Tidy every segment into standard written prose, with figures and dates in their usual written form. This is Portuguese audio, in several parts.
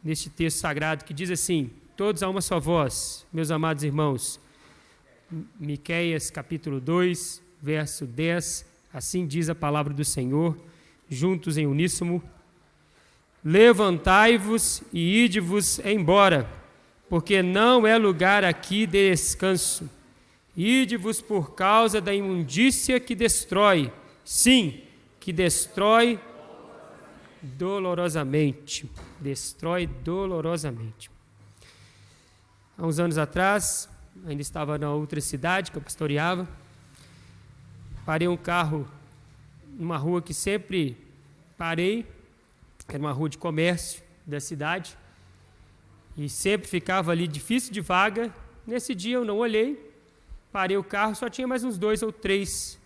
neste texto sagrado que diz assim: todos a uma só voz, meus amados irmãos. Miqueias capítulo 2, verso 10, assim diz a palavra do Senhor, juntos em uníssono: levantai-vos e ide-vos embora, porque não é lugar aqui de descanso. Ide-vos por causa da imundícia que destrói, sim, que destrói dolorosamente. Destrói dolorosamente. Há uns anos atrás, ainda estava na outra cidade que eu pastoreava, parei um carro numa rua que sempre parei, era uma rua de comércio da cidade, e sempre ficava ali difícil de vaga. Nesse dia eu não olhei, parei o carro, só tinha mais uns 2 ou 3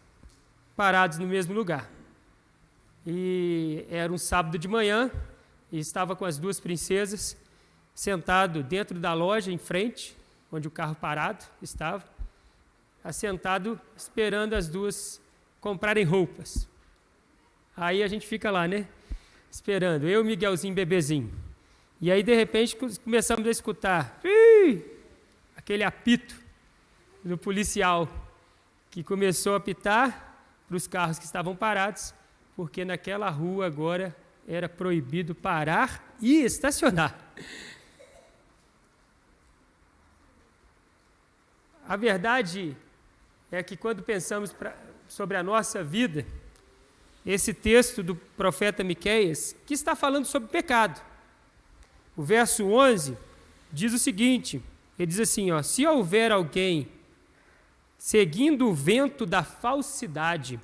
parados no mesmo lugar. E era um sábado de manhã, e estava com as 2 princesas, sentado dentro da loja, em frente, onde o carro parado estava, assentado, esperando as 2 comprarem roupas. Aí a gente fica lá, né? Esperando, eu, Miguelzinho, bebezinho. E aí, de repente, começamos a escutar aquele apito do policial, que começou a apitar para os carros que estavam parados, porque naquela rua agora era proibido parar e estacionar. A verdade é que quando pensamos sobre a nossa vida, esse texto do profeta Miqueias, que está falando sobre pecado, o verso 11 diz o seguinte, ele diz assim, se houver alguém seguindo o vento da falsidade,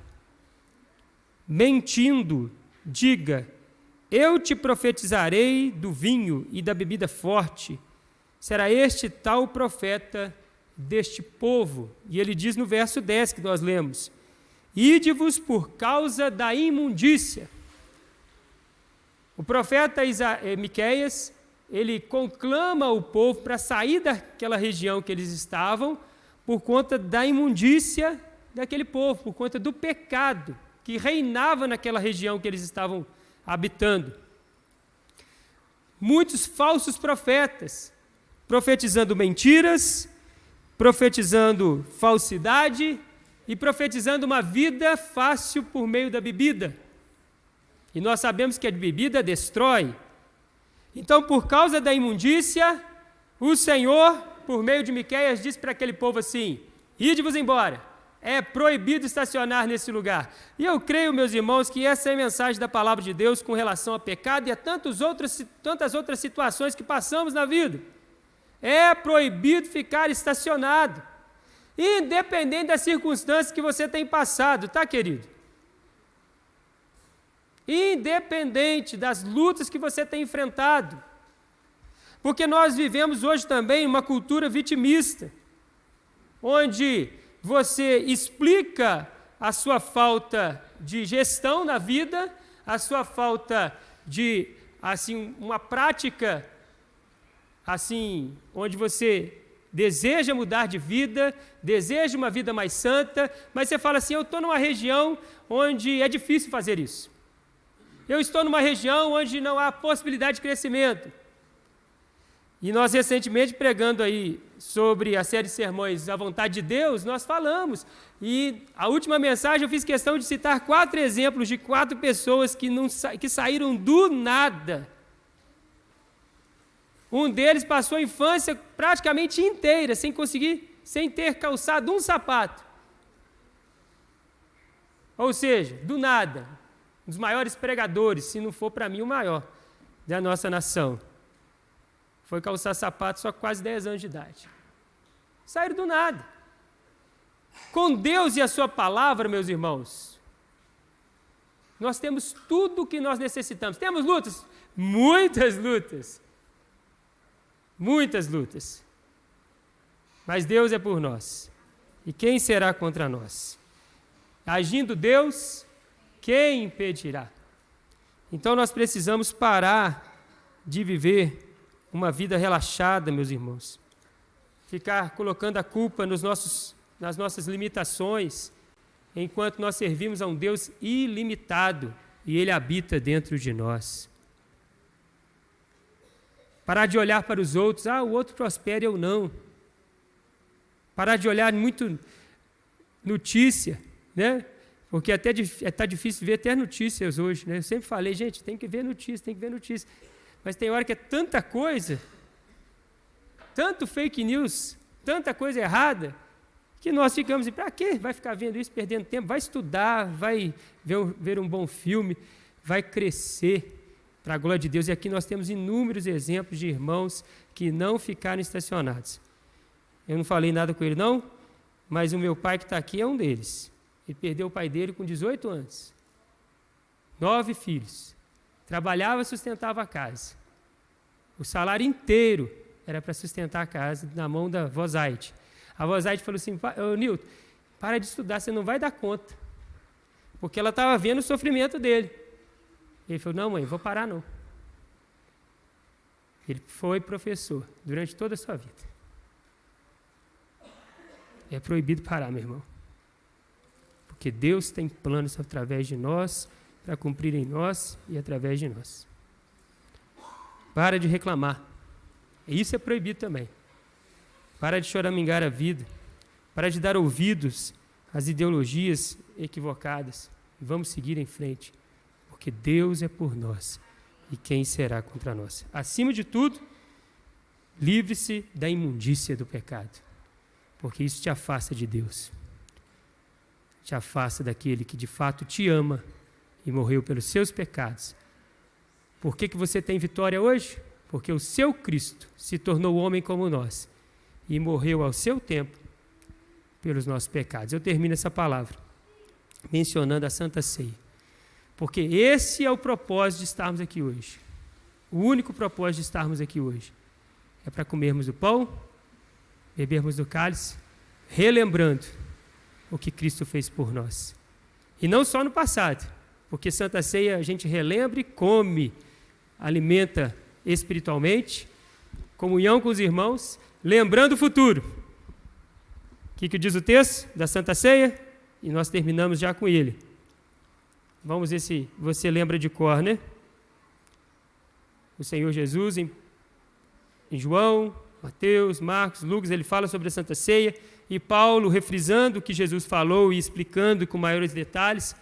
mentindo, diga, eu te profetizarei do vinho e da bebida forte, será este tal profeta deste povo. E ele diz no verso 10 que nós lemos, ide-vos por causa da imundícia. O profeta Miqueias, ele conclama o povo para sair daquela região que eles estavam por conta da imundícia daquele povo, por conta do pecado que reinava naquela região que eles estavam habitando. Muitos falsos profetas, profetizando mentiras, profetizando falsidade e profetizando uma vida fácil por meio da bebida. E nós sabemos que a bebida destrói. Então, por causa da imundícia, o Senhor, por meio de Miqueias, diz para aquele povo assim, ide-vos embora, é proibido estacionar nesse lugar. E eu creio, meus irmãos, que essa é a mensagem da palavra de Deus com relação ao pecado e a tantas outras situações que passamos na vida. É proibido ficar estacionado, independente das circunstâncias que você tem passado, tá, querido? Independente das lutas que você tem enfrentado. Porque nós vivemos hoje também uma cultura vitimista, onde você explica a sua falta de gestão na vida, a sua falta de, uma prática, onde você deseja mudar de vida, deseja uma vida mais santa, mas você fala assim, eu estou numa região onde é difícil fazer isso. Eu estou numa região onde não há possibilidade de crescimento. E nós recentemente, pregando aí sobre a série de sermões A Vontade de Deus, nós falamos. E a última mensagem eu fiz questão de citar 4 exemplos de 4 pessoas que saíram do nada. Um deles passou a infância praticamente inteira, sem ter calçado um sapato. Ou seja, do nada. Um dos maiores pregadores, se não for para mim o maior, da nossa nação. Foi calçar sapato só com quase 10 anos de idade. Saíram do nada. Com Deus e a sua palavra, meus irmãos, nós temos tudo o que nós necessitamos. Temos lutas? Muitas lutas. Muitas lutas. Mas Deus é por nós. E quem será contra nós? Agindo Deus, quem impedirá? Então nós precisamos parar de viver uma vida relaxada, meus irmãos. Ficar colocando a culpa nas nossas limitações, enquanto nós servimos a um Deus ilimitado e Ele habita dentro de nós. Parar de olhar para os outros, o outro prospera, eu não. Parar de olhar muito notícia, né? Porque até está difícil ver até notícias hoje, né? Eu sempre falei, gente, tem que ver notícia. Mas tem hora que é tanta coisa, tanto fake news, tanta coisa errada, que nós ficamos, e para quê? Vai ficar vendo isso, perdendo tempo? Vai estudar, vai ver um bom filme, vai crescer para a glória de Deus. E aqui nós temos inúmeros exemplos de irmãos que não ficaram estacionados. Eu não falei nada com ele, não, mas o meu pai que está aqui é um deles. Ele perdeu o pai dele com 18 anos. 9 filhos. Trabalhava e sustentava a casa. O salário inteiro era para sustentar a casa na mão da avó Zaide. A avó Zaide falou assim, Nilton, para de estudar, você não vai dar conta. Porque ela estava vendo o sofrimento dele. Ele falou, não mãe, vou parar não. Ele foi professor durante toda a sua vida. É proibido parar, meu irmão. Porque Deus tem planos através de nós, para cumprir em nós e através de nós. Para de reclamar. Isso é proibido também. Para de choramingar a vida. Para de dar ouvidos às ideologias equivocadas. Vamos seguir em frente. Porque Deus é por nós. E quem será contra nós? Acima de tudo, livre-se da imundícia do pecado. Porque isso te afasta de Deus. Te afasta daquele que de fato te ama e morreu pelos seus pecados. Por que você tem vitória hoje? Porque o seu Cristo se tornou homem como nós e morreu ao seu tempo pelos nossos pecados. Eu termino essa palavra mencionando a Santa Ceia. Porque esse é o propósito de estarmos aqui hoje. O único propósito de estarmos aqui hoje é para comermos do pão, bebermos do cálice, relembrando o que Cristo fez por nós. E não só no passado, porque Santa Ceia a gente relembra e come, alimenta espiritualmente, comunhão com os irmãos, lembrando o futuro. O que diz o texto da Santa Ceia? E nós terminamos já com ele. Vamos ver se você lembra de cor, né? O Senhor Jesus, em João, Mateus, Marcos, Lucas, ele fala sobre a Santa Ceia, e Paulo, refrisando o que Jesus falou e explicando com maiores detalhes,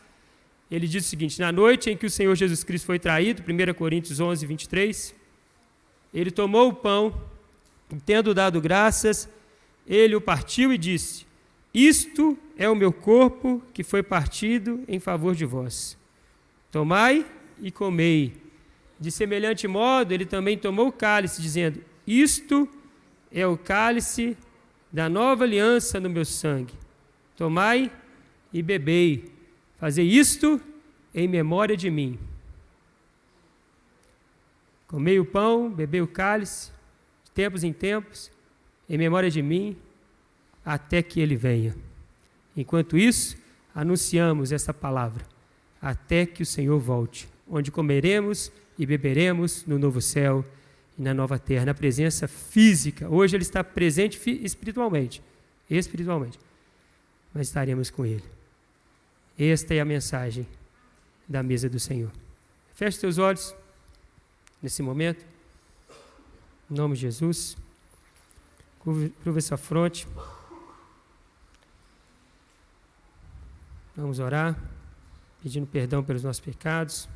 ele diz o seguinte: na noite em que o Senhor Jesus Cristo foi traído, 1 Coríntios 11, 23, ele tomou o pão, e tendo dado graças, ele o partiu e disse: isto é o meu corpo que foi partido em favor de vós. Tomai e comei. De semelhante modo, ele também tomou o cálice, dizendo: isto é o cálice da nova aliança no meu sangue. Tomai e bebei. Fazei isto em memória de mim. Comei o pão, bebei o cálice, de tempos em tempos, em memória de mim, até que ele venha. Enquanto isso, anunciamos esta palavra, até que o Senhor volte, onde comeremos e beberemos no novo céu e na nova terra, na presença física. Hoje ele está presente espiritualmente, mas estaremos com ele. Esta é a mensagem da mesa do Senhor. Feche teus olhos nesse momento, em nome de Jesus. Curva sua fronte. Vamos orar, pedindo perdão pelos nossos pecados.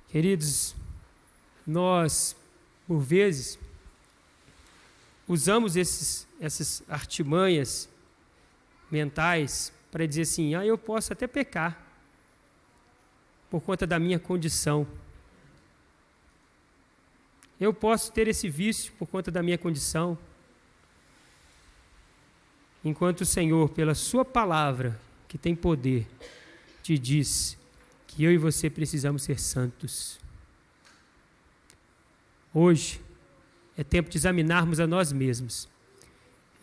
Queridos, nós, por vezes, usamos essas artimanhas mentais para dizer assim: eu posso até pecar por conta da minha condição. Eu posso ter esse vício por conta da minha condição. Enquanto o Senhor, pela sua palavra, que tem poder, te diz que eu e você precisamos ser santos. Hoje é tempo de examinarmos a nós mesmos.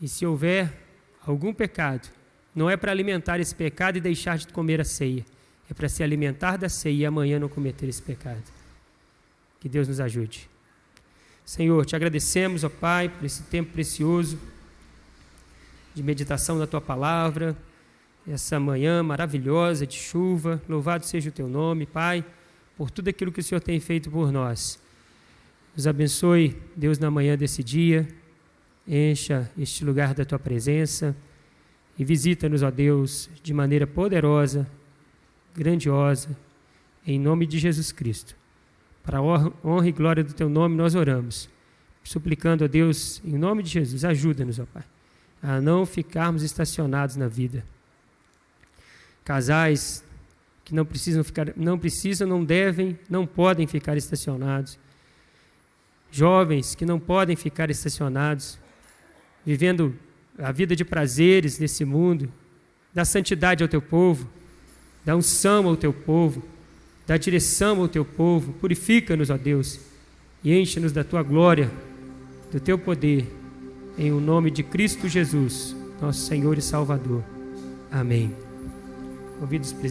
E se houver algum pecado, não é para alimentar esse pecado e deixar de comer a ceia. É para se alimentar da ceia e amanhã não cometer esse pecado. Que Deus nos ajude. Senhor, te agradecemos, ó Pai, por esse tempo precioso de meditação da Tua Palavra, essa manhã maravilhosa de chuva. Louvado seja o teu nome, Pai, por tudo aquilo que o Senhor tem feito por nós. Nos abençoe, Deus, na manhã desse dia. Encha este lugar da tua presença e visita-nos, ó Deus, de maneira poderosa, grandiosa, em nome de Jesus Cristo. Para a honra e glória do teu nome nós oramos, suplicando a Deus, em nome de Jesus, ajuda-nos, ó Pai, a não ficarmos estacionados na vida. Casais que não precisam, não devem, não podem ficar estacionados. Jovens que não podem ficar estacionados, vivendo a vida de prazeres nesse mundo. Dá santidade ao teu povo, dá unção ao teu povo, dá direção ao teu povo. Purifica-nos, ó Deus, e enche-nos da tua glória, do teu poder, em o nome de Cristo Jesus, nosso Senhor e Salvador. Amém. Convido os presidentes.